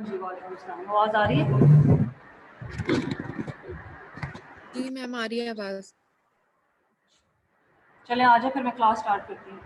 जी वालेकुम अस्सलाम। आवाज़ आ रही है? जी मैम आ रही है आवाज़। चलें आ जाए फिर मैं क्लास स्टार्ट करती हूँ।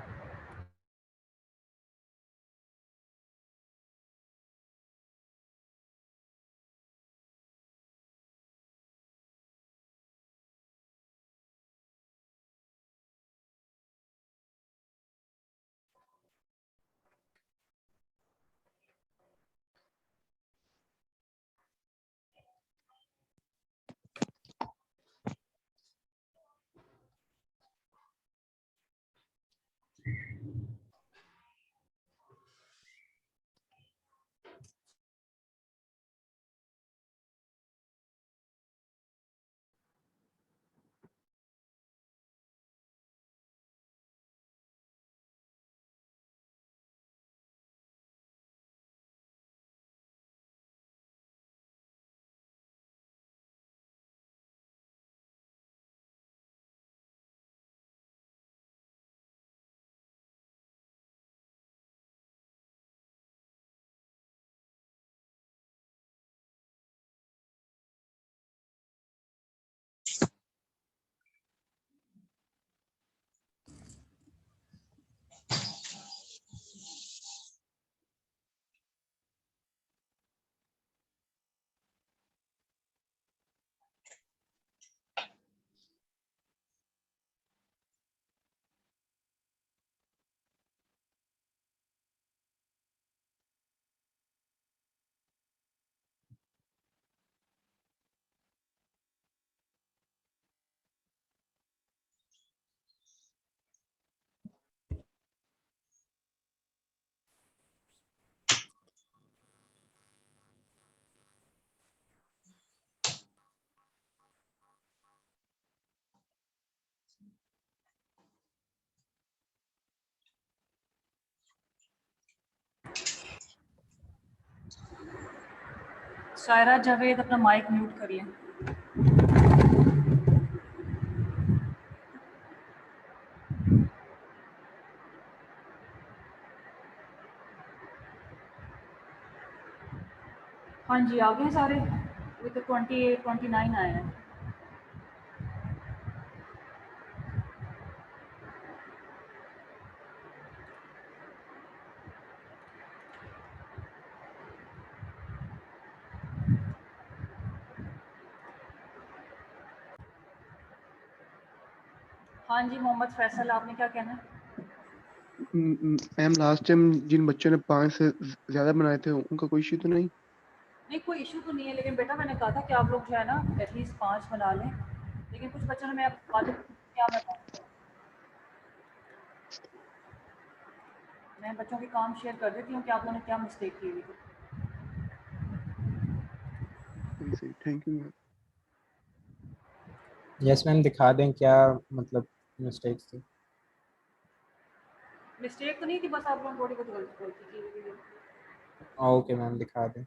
शायरा जावेद अपना माइक म्यूट करिए। हाँ जी आ गए सारे। अभी तो 28 29 आए हैं। हाँ जी मोहम्मद फैसल आपने क्या कहना है? मैम लास्ट टाइम जिन बच्चों ने 5 से ज़्यादा बनाए थे उनका कोई इश्यू तो नहीं? नहीं कोई इशू तो नहीं है, लेकिन बेटा मैंने कहा था कि आप लोग जो है ना एटलीस्ट 5 बना लें, लेकिन कुछ बच्चों ने मैं आपको बातें क्या बताऊँ, मैं बच्चों के काम शेयर कर देती हूँ कि आप लोगों ने क्या मिस्टेक की हुई थी। सही, thank you ma'am. Yes ma'am दिखा दें क्या मतलब मिस्टेक्स थी? मिस्टेक तो नहीं थी, बस आप लोगों ने थोड़ी बहुत गलती की हुई है। ओके मैम दिखा दें।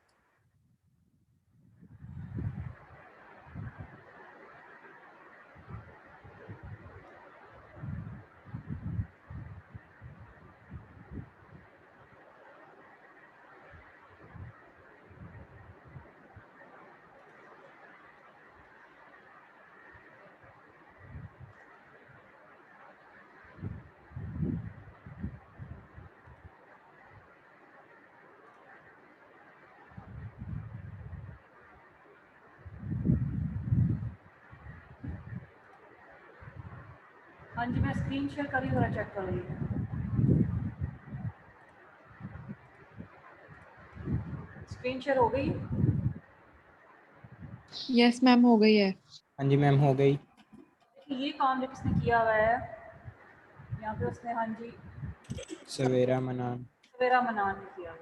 हाँ जी मैं स्क्रीन शेयर कर रही हूँ, ज़रा चेक कर रही हूँ। स्क्रीन शेयर हो गई? यस मैम हो गई है। हाँ जी मैम हो गई। देखिए ये काम जो किसने किया हुआ है यहाँ पे, उसने हाँ जी सवेरा मनान। सवेरा मनान ने किया हुआ।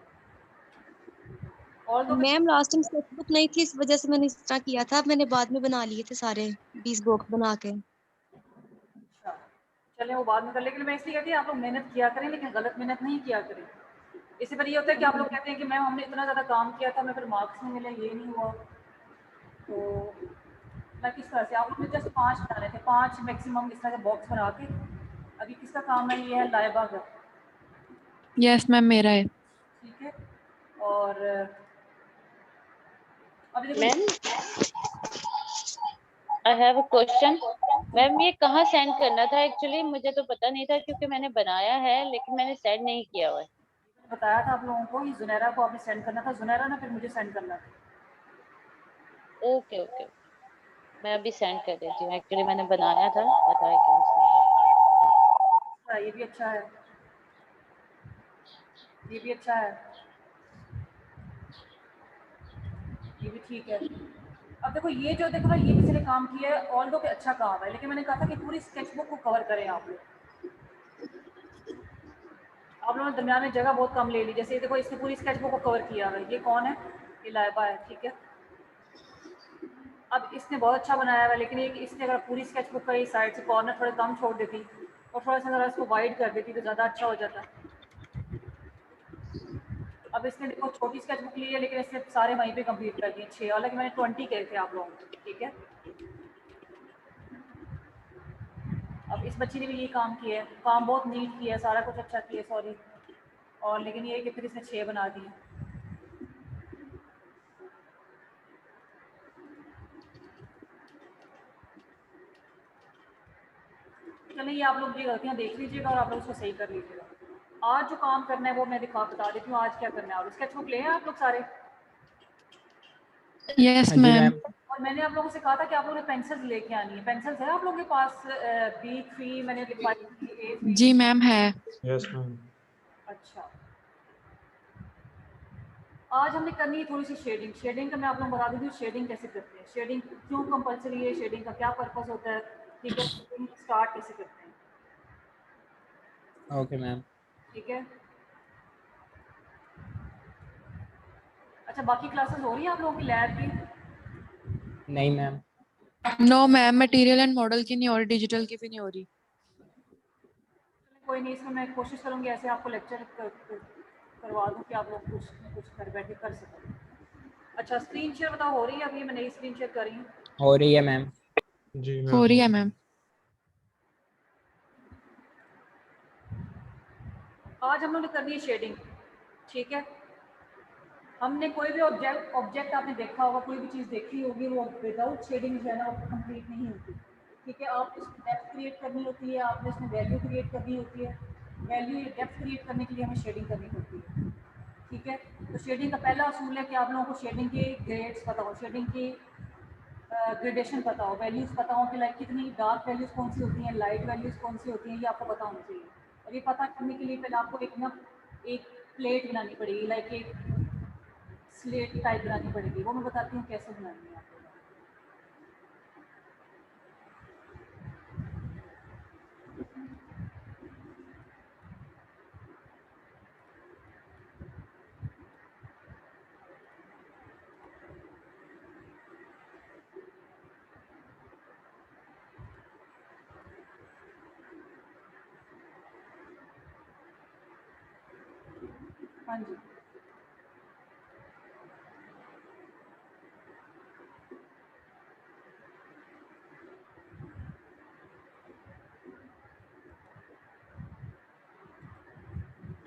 और दो मैम लास्ट टाइम स्केचबुक नहीं थी, इस वजह से मैंने इस तरह किया था। मैंने बाद में बना लिए थे सारे 20 बॉक्स बना के। अच्छा चलें वो बाद में कर, लेकिन मैं इसलिए कहती हूँ आप लोग मेहनत किया करें, लेकिन गलत मेहनत नहीं किया करें। इससे पर ये होता है कि आप लोग कहते हैं कि मैम हमने इतना ज़्यादा काम किया था, हमें फिर मार्क्स नहीं मिले, ये नहीं हुआ। तो मैं किस तरह से, आप लोग ने जस्ट 5 बनाने थे, 5 मैक्सिमम इस तरह का बॉक्स बना के। अभी किसका काम है? ये है लाइबा का। यस मैम मेरा है। ठीक है। और अभी देखो ma'am I have a question. Ma'am ये कहाँ सेंड करना था? एक्चुअली मुझे तो पता नहीं था क्योंकि मैंने बनाया है लेकिन मैंने सेंड नहीं किया हुआ है। बताया था आप लोगों को, ये जुनैरा को आपने सेंड करना था, जुनैरा ने फिर मुझे सेंड करना था। ओके ओके, मैं अभी सेंड कर देती हूँ। एक्चुअली मैंने बनाया था, बट आई कैन सेंड। हाँ, ये भी अच्छा है, ये भी अच्छा है, ये भी ठीक है। अब देखो ये जो देखो ना, ये किसी ने काम किया है, ऑल दो के अच्छा काम है, लेकिन मैंने कहा था कि पूरी स्केच बुक को कवर करें आप लोग। आप लोगों ने दरमियान में जगह बहुत कम ले ली। जैसे ये देखो, इसने पूरी स्केच बुक को कवर किया है। ये कौन है? ये लाइबा है, ठीक है। अब इसने बहुत अच्छा बनाया हुआ है, लेकिन ये इसने अगर पूरी स्केच बुक का ये साइड से कॉर्नर थोड़े कम छोड़ देती और थोड़ा सा अगर इसको वाइड कर देती तो ज़्यादा अच्छा हो जाता। अब इसने देखो छोटी स्केच बुक ली है, लेकिन इसने सारे वहीं पे कंप्लीट कर दिए 6, हालांकि मैंने 20 कहे थे आप लोगों को, ठीक है। अब इस बच्ची ने भी ये काम किया है, काम बहुत नीट किया है, सारा कुछ अच्छा किया, सॉरी। और लेकिन ये कि फिर इसने 6 बना दिए। चलिए, ये आप लोग ये गलतियाँ देख लीजिएगा और आप लोग उसको सही कर लीजिएगा। आज जो काम करना है वो मैं बता देती हूँ आज क्या करना है। और स्केच बुक ले हैं आप लोग सारे? यस हाँ जी मैम। मैम। और मैंने आप लोगों से कहा था कि आप लोगों ने पेंसिल्स लेके आनी है। पेंसिल्स है आप लोगों के पास? B3 मैंने लिखवाई थी, A3। जी मैम है। Yes ma'am. अच्छा, आज हमने करनी है थोड़ी सी शेडिंग। शेडिंग का मैं आप लोगों को बता देती हूँ शेडिंग कैसे करते हैं, शेडिंग क्यों कंपलसरी है, शेडिंग का क्या पर्पस होता है, ठीक है। शेडिंग स्टार्ट कैसे करते हैं, ओके मैम। ठीक है। अच्छा, बाकी क्लासेस हो रही हैं आप लोगों की लैब की? नहीं ma'am. No ma'am, material and model की नहीं हो रही, डिजिटल की भी नहीं हो रही। कोई नहीं, इसमें मैं कोशिश करूँगी ऐसे आपको लेक्चर करवा दूँ कि आप लोग कुछ न कुछ घर बैठे कर सकें। अच्छा, स्क्रीन शेयर बताओ हो रही है? अभी मैं नई स्क्रीन शेयर कर रही हूँ। हो रही है मैम। जी हो मैम। रही है मैम। आज हम लोग ने करनी है शेडिंग, ठीक है। हमने कोई भी ऑब्जेक्ट आपने देखा होगा, कोई भी चीज़ देखी होगी, वो विदाउट शेडिंग जो है ना वो कंप्लीट नहीं होती, ठीक है। आप इसमें डेप्थ क्रिएट करनी होती है, आपने इसमें वैल्यू क्रिएट करनी होती है। वैल्यू या डेप्थ क्रिएट करने के लिए हमें शेडिंग करनी होती है, ठीक है। तो शेडिंग का पहला असूल है कि आप लोगों को शेडिंग के ग्रेड्स पता हो, शेडिंग की ग्रेडेशन पता हो, वैल्यूज़ पता हो कि लाइक कितनी डार्क वैल्यूज़ कौन सी होती हैं, लाइट वैल्यूज़ कौन सी होती हैं, ये आपको पता होना चाहिए। और ये पता करने के लिए पहले आपको एक प्लेट बनानी पड़ेगी, लाइक एक स्लेट टाइप बनानी पड़ेगी। वो मैं बताती हूँ कैसे बनानी है आपको। हाँ जी,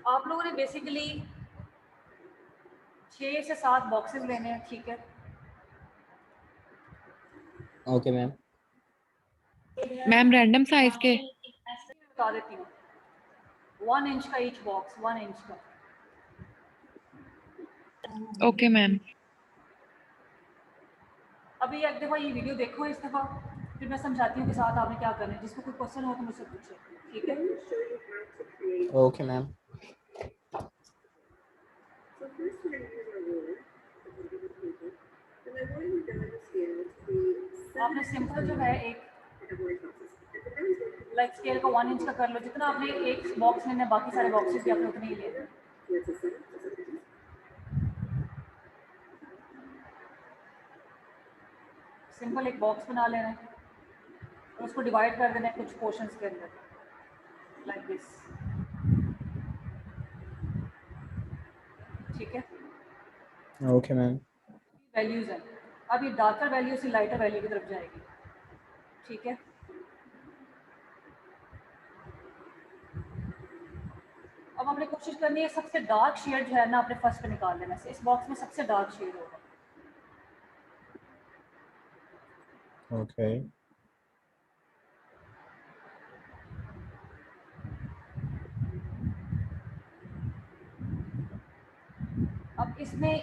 आप लोगों ने बेसिकली 6 से 7 बॉक्सेस लेने हैं, ठीक है। Okay ma'am. Ma'am random size के? बता देती हूँ, 1 इंच का ईच बॉक्स, 1 इंच का। Okay ma'am. अभी एक दफ़ा ये वीडियो देखो इस दफ़ा, फिर मैं समझाती हूँ कि साथ आपने क्या करना है। जिसको कोई क्वेश्चन हो तो मुझसे पूछे, ठीक है। Okay ma'am. आपने सिंपल जो है एक लाइक स्केल का 1 इंच का कर लो। जितना आपने एक बॉक्स लेना है, बाकी सारे बॉक्सेस भी आपने उतने ही लेने हैं। सिंपल एक बॉक्स बना लेना है और उसको डिवाइड कर देना है कुछ पोर्शंस के अंदर, लाइक दिस, ठीक है। Okay ma'am. वैल्यूज़ हैं, अब ये डार्कर वैल्यू से लाइटर वैल्यू की तरफ जाएगी, ठीक है। अब आपने कोशिश करनी है सबसे डार्क शेड जो है ना अपने फर्स्ट पे निकाल लेना है। इस बॉक्स में सबसे डार्क शेड होगा, ओके अब इसमें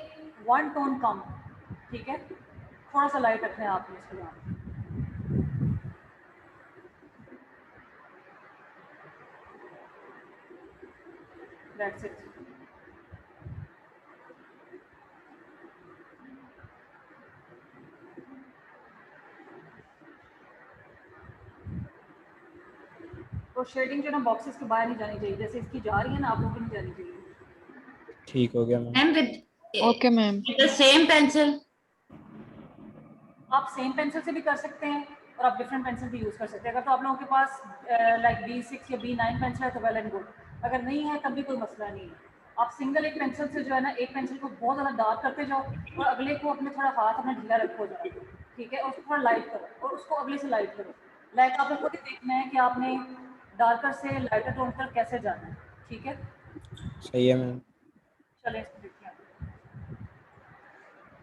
वन टोन कम, ठीक है, थोड़ा सा लाइट रखना है आपने इसके बाद। That's it. तो शेडिंग जो है ना बॉक्सेस के बाहर नहीं जानी चाहिए, जैसे इसकी जा रही है ना आप लोगों की नहीं जानी चाहिए। ठीक हो गया ma'am ma'am with Okay, ma'am. The same pencil. आप सेम पेंसिल से भी कर सकते हैं और आप डिफरेंट पेंसिल भी यूज़ कर सकते हैं। अगर तो आप लोगों के पास लाइक B6 या B9 पेंसिल है तो वेल एंड गुड, अगर नहीं है तब भी कोई मसला नहीं है। आप सिंगल एक पेंसिल से जो है ना एक पेंसिल को बहुत ज़्यादा डार्क करते जाओ और अगले को अपने थोड़ा हाथ अपना ढीला रखो जाओ, ठीक है, और उसको थोड़ा लाइट करो और उसको अगले से लाइट करो। लाइक आपने खुद ही देखना है कि आपने डार्कर से लाइटर टोन पर कैसे जाना है, ठीक है। सही है मैम चलें इसको देखते हैं।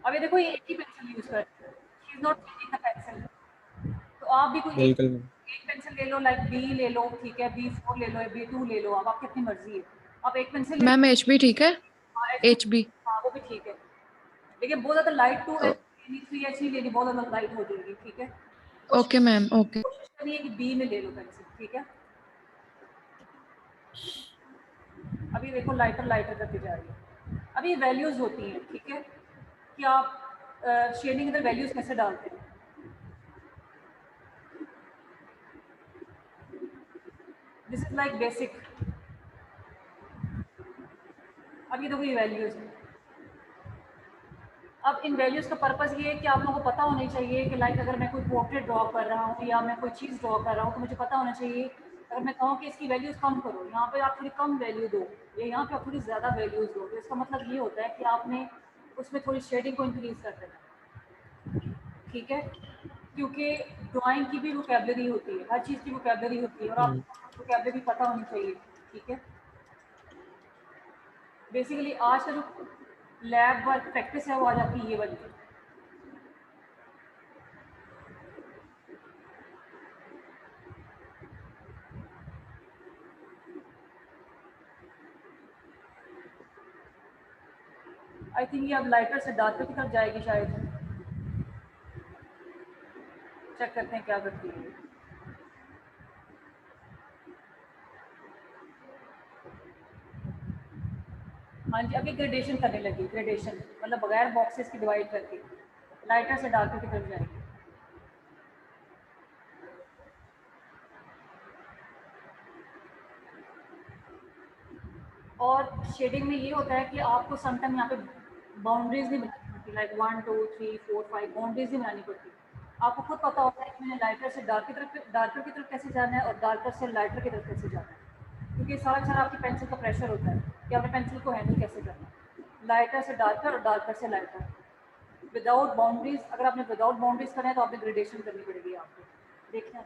अब ये देखो ये एक ही पेंसिल यूज़ कर रही है, she is not changing the pencil. तो आप भी कोई बिल्कुल मैम एक पेंसिल ले लो, लाइक बी ले लो, ठीक है, B4 ले लो या B2 ले लो, अब आपकी अपनी मर्जी है। आप एक पेंसिल ले मैम HB ठीक है? हाँ, ऐसे- HB. हाँ वो भी ठीक है, लेकिन बहुत ज़्यादा लाइट 2H ओ- लेनी, 3H नहीं लेनी, बहुत ज़्यादा लाइट हो जाएगी, ठीक है। Okay, ma'am. Okay. कोशिश करिए कि B में ले लो पेंसिल, ठीक है। अभी देखो लाइटर लाइटर करती जा रही है। अभी वैल्यूज़ होती हैं, ठीक है, कि आप शेडिंग के अंदर वैल्यूज़ कैसे डालते हैं। This is like basic. अब ये देखो ये वैल्यूज़ हैं। अब इन वैल्यूज़ का पर्पज़ ये है कि आप लोगों को पता होना चाहिए कि लाइक अगर मैं कोई पोर्ट्रेट ड्रॉ कर रहा हूँ या मैं कोई चीज़ ड्रॉ कर रहा हूँ तो मुझे पता होना चाहिए, अगर मैं कहूँ कि इसकी वैल्यूज़ कम करो, यहाँ पे आप थोड़ी कम वैल्यू दो या यहाँ पे आप थोड़ी ज़्यादा वैल्यूज़ दो, तो इसका मतलब ये होता है कि आपने उसमें थोड़ी शेडिंग को इंक्रीज़ कर देना, ठीक है। क्योंकि ड्राइंग की भी वोकैबुलरी होती है, हर चीज़ की वोकैबुलरी होती है और आपको वोकैबुलरी पता होनी चाहिए, ठीक है। बेसिकली आज का जो लैब वर्क प्रैक्टिस है वो आ जाती है ये वाली। आई थिंक ये अब लाइटर से डार्कर की तरफ जाएगी शायद। चेक करते हैं क्या करती है। हाँ जी, अभी ग्रेडेशन करने लगी, ग्रेडेशन मतलब बगैर बॉक्सेस की डिवाइड करके लाइटर से डार्कर की तरफ जाएगी। और शेडिंग में ये होता है कि आपको समटाइम यहाँ पे बाउंड्रीज नहीं बनानी पड़ती, लाइक 1 2 3 4 5 बाउंड्रीज नहीं बनानी पड़ती। आपको खुद पता होता है कि मैंने लाइटर से डार्कर की तरफ कैसे जाना है और डार्कर से लाइटर की तरफ कैसे जाना है, क्योंकि सारा सारा आपकी पेंसिल का प्रेशर होता है कि आपने पेंसिल को हैंडल कैसे करना है। लाइटर से डार्कर और डार्कर से लाइटर विदाउट बाउंड्रीज। अगर आपने विदाउट बाउंड्रीज करना है तो आपने ग्रेडेशन करनी पड़ेगी आपको, देखना है।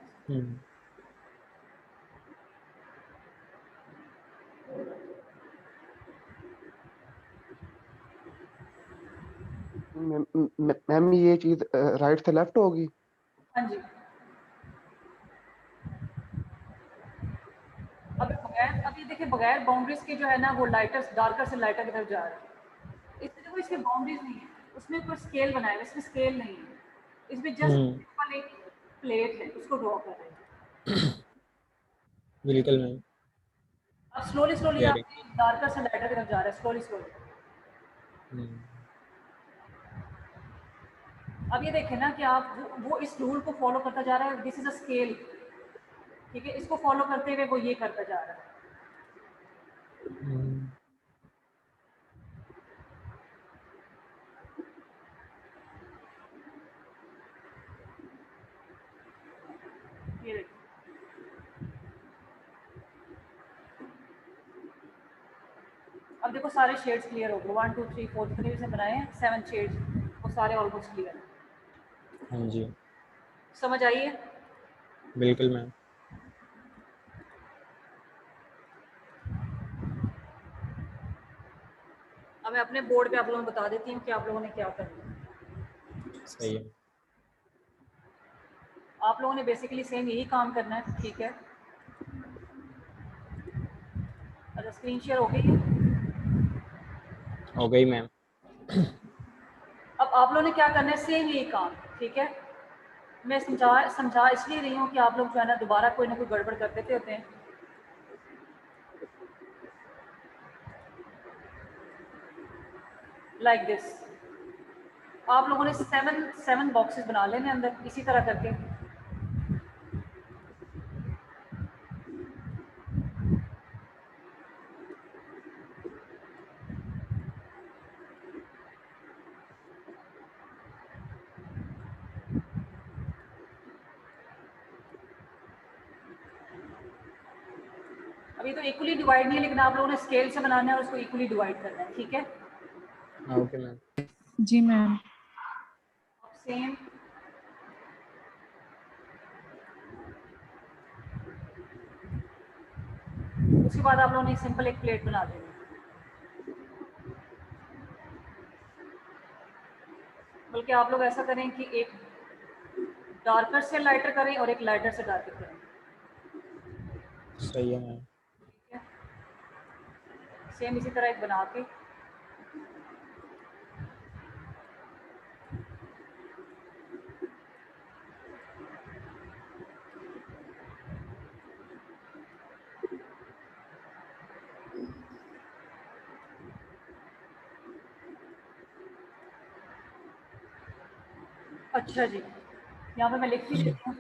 मैम ये चीज राइट से लेफ्ट होगी? हाँ जी। अभी देखिए बगैर बाउंड्रीज के जो है ना वो लाइटर डार्कर से लाइटर की तरफ जा रहा है। इसमें देखो इसके बाउंड्रीज नहीं है, उसमें कोई स्केल बनाया है, इसमें स्केल नहीं है, इसमें जस्ट सिंपल एक प्लेट है उसको ड्रॉ कर रहे हैं। बिल्कुल मैम अब स्लोली स्लोली आप करेक्ट डार्कर से लाइटर की तरफ जा रहा है, स्लोली स्लोली। अब ये देखें ना कि आप वो इस रूल को फॉलो करता जा रहा है, दिस इज अ स्केल, ठीक है, इसको फॉलो करते हुए वो ये करता जा रहा है। ये देखिए अब देखो सारे शेड्स क्लियर हो गए, 1 2 3 4 जितने भी से बनाए हैं 7 शेड्स वो सारे ऑलमोस्ट क्लियर हैं। हाँ जी समझ आई है? बिल्कुल मैम अब मैं अपने बोर्ड पे आप लोगों को बता देती हूँ कि आप लोगों ने क्या करना है। सही है आप लोगों ने बेसिकली सेम यही काम करना है, ठीक है। अच्छा, स्क्रीन शेयर हो गई है। हो गई मैम। अब आप लोगों ने क्या करना है, सेम यही काम, ठीक है। मैं समझा इसलिए रही हूँ कि आप लोग जो है ना दोबारा कोई ना कोई गड़बड़ कर देते होते हैं। लाइक दिस, आप लोगों ने सेवन बॉक्सेस बना लेने अंदर, इसी तरह करके। अभी तो इक्वली डिवाइड नहीं है, लेकिन आप लोगों ने स्केल से बनाना है और उसको इक्वली डिवाइड करना है, ठीक है। Okay ma'am. जी मैम। सेम उसके बाद आप लोगों ने सिंपल एक प्लेट बना देनी है। बल्कि आप लोग ऐसा करें कि एक डार्कर से लाइटर करें और एक लाइटर से डार्कर करें, सही है मैम। ठीक है। सेम इसी तरह एक बना के अच्छा जी, यहाँ पे मैं लिख भी देती हूँ।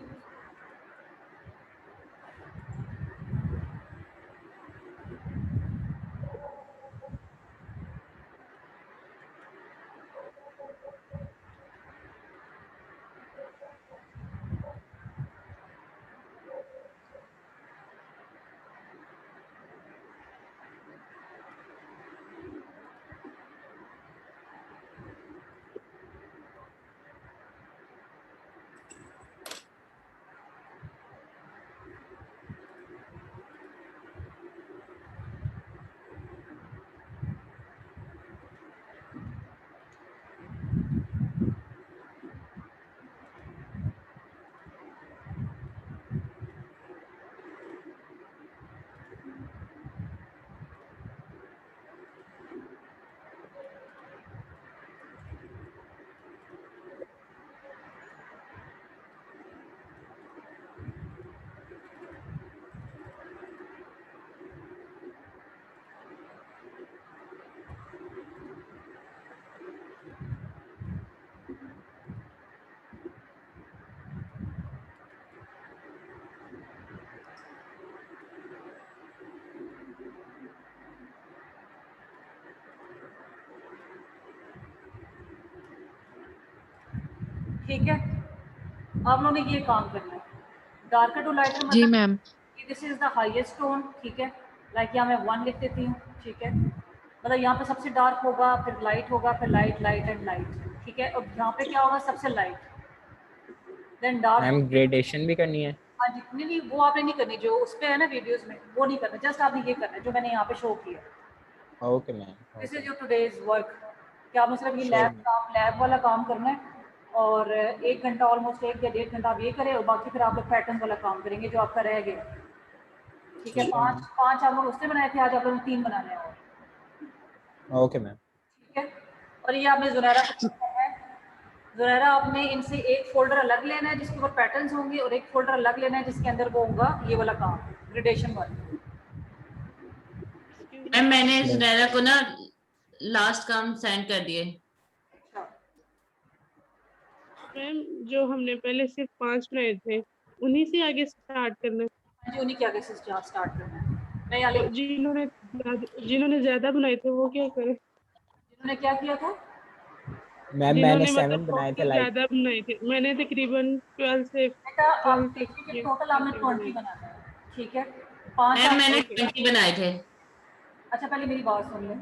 ठीक है, आप लोगों ने ये काम करना है। डार्कर टू लाइटर जी मतलब ma'am. This is the highest tone, ठीक है। लाइक यहाँ मैं 1 लिख देती हूँ, ठीक है। मतलब यहाँ पे सबसे डार्क होगा, फिर लाइट होगा, फिर लाइट लाइट एंड लाइट, ठीक है। और यहाँ पे क्या होगा, सबसे light, then dark. Ma'am gradation भी करनी है? हाँ जी, नहीं नहीं वो आपने नहीं करनी, जो उस पे है ना वीडियोस में, वो नहीं करना। जस्ट आपने ये करना है जो मैंने यहाँ पे शो किया। Okay ma'am. This okay is your today's work, कि आपने सिर्फ ये श्योर मैम। लैब वाला काम करना है। और 1 घंटा, ऑलमोस्ट 1 या 1.5 घंटा आप ये करें, और बाकी फिर आप लोग पैटर्न वाला काम करेंगे जो आपका रह गया, ठीक है। ठीक है पांच मैम। पांच आप लोग उससे बनाए थे, आज आप लोगों ने 3 बनाने हैं और, ओके मैम। ठीक है। और ये आपने जुनैरा को करना है। जुनैरा आपने इनसे एक फोल्डर अलग लेना है जिसके ऊपर पैटर्न्स होंगे, और एक फोल्डर अलग लेना है जिसके अंदर वो होगा ये वाला काम, ग्रेडेशन वाला। मैम मैंने Yes. जुनैरा को ना लास्ट काम सेंड कर दिए। अच्छा, मैम जो हमने पहले सिर्फ 5 बनाए थे उन्हीं से आगे स्टार्ट करना है। हाँ जी, उन्हीं के आगे से स्टार्ट करना है। मैं यहाँ लिख, और जिन्होंने ज्यादा बनाए थे वो क्या करें? जिन्होंने क्या किया था, मैम मैंने जिन्होंने मतलब 7 बनाए थे टोटल लाइक। ज्यादा बनाए थे, मैंने तकरीबन 12 से बेटा आप 12 तक देखिए कि ये टोटल आपने 20 बनाना है, ठीक है। 5 मैम आप, मैंने ओके 20 बनाए थे। अच्छा पहले मेरी बात सुन लें।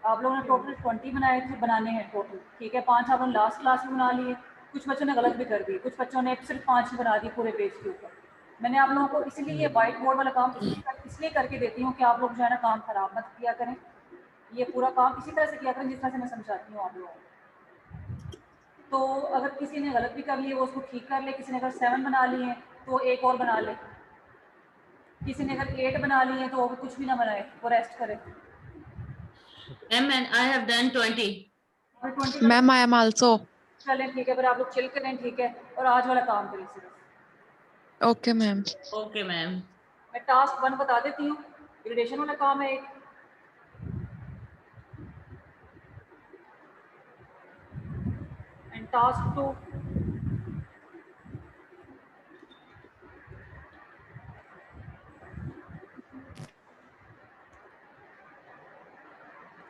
आप लोगों ने टोटल 20 बनाए थे, बनाने हैं टोटल, ठीक है। 5 आप लोगों ने लास्ट क्लास में बना लिए, कुछ बच्चों ने गलत भी कर दिए, कुछ बच्चों ने सिर्फ 5 ही बना दिए पूरे पेज के ऊपर। मैंने आप लोगों को इसलिए ये वाइट बोर्ड वाला काम इसलिए करके देती हूँ कि आप लोग जो है ना काम खराब मत किया करें। ये पूरा काम इसी तरह से किया करें जिस तरह से मैं समझाती हूँ आप लोगों को। तो अगर किसी ने गलत भी कर लिए वो उसको ठीक कर ले, किसी ने अगर 7 बना लिए हैं तो एक और बना ले, किसी ने अगर 8 बना लिए हैं तो वो कुछ भी ना बनाए, वो रेस्ट करे। Ma'am I have done 20। और 20 मैम आई एम आल्सो। चलें ठीक है, फिर आप लोग चिल करें, ठीक है, और आज वाला काम करें सिर्फ। Okay ma'am. Okay ma'am. मैं टास्क 1 बता देती हूँ, ग्रेडेशन वाला काम है एक। एंड टास्क 2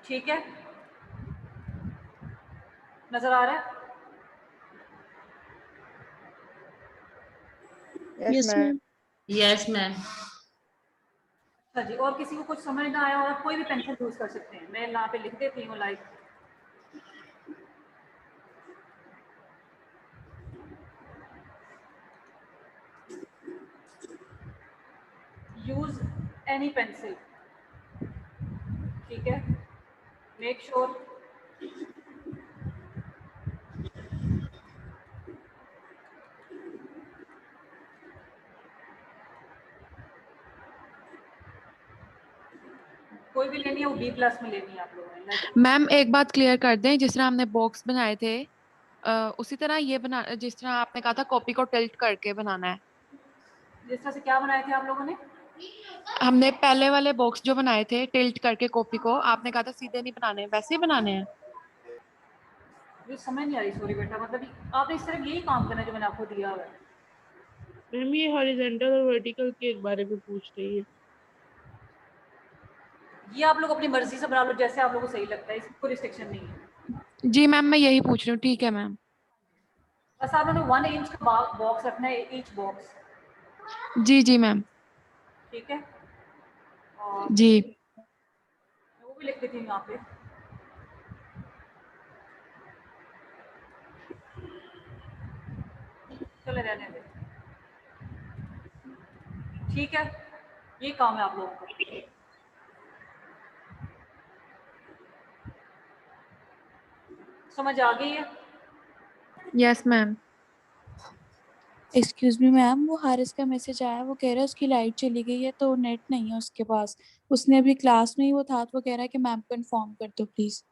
ठीक है, नजर आ रहा है? Yes ma'am. Yes ma'am. अच्छा जी, और किसी को कुछ समझ ना आया और कोई भी पेंसिल यूज कर सकते हैं, मैं यहाँ पे लिख देती हूँ लाइक यूज एनी पेंसिल, ठीक है, मेक श्योर कोई भी लेनी है वो B+ में लेनी है आप लोगों ने। मैम एक बात क्लियर कर दें, जिस तरह हमने बॉक्स बनाए थे उसी तरह ये बना, जिस तरह आपने कहा था कॉपी को टिल्ट करके बनाना है। जिस तरह से क्या बनाए थे आप लोगों ने? हमने पहले वाले बॉक्स जो बनाए थे टिल्ट करके कॉपी को, आपने कहा था सीधे नहीं बनाने, वैसे ही बनाने हैं। मुझे समझ नहीं आ रही, सॉरी बेटा, मतलब आपने इस तरह यही काम करना है जो मैंने आपको दिया हुआ है। मैम ये हॉरिजॉन्टल और वर्टिकल के बारे में पूछ रही है। ये आप लोग अपनी मर्जी से बना लो, जैसे आप लोगों को सही लगता है, इसमें कोई रिस्ट्रिक्शन नहीं है। जी मैम मैं यही पूछ रही हूँ, ठीक है मैम। बस आप लोगों ने 1 इंच का बॉक्स रखना है, ईच बॉक्स, जी जी मैम। ठीक है। और जी मैं वो भी लिख देती हूँ यहाँ पे। चले रहने दे, ठीक है, ये काम है आप लोगों का। समझ आ गई है? Yes ma'am. Excuse me ma'am, वो हारिस का मैसेज आया, वो कह रहा है उसकी लाइट चली गई है तो नेट नहीं है उसके पास। उसने अभी क्लास में ही वो था, तो वो कह रहा है कि मैम को इन्फॉर्म कर दो प्लीज।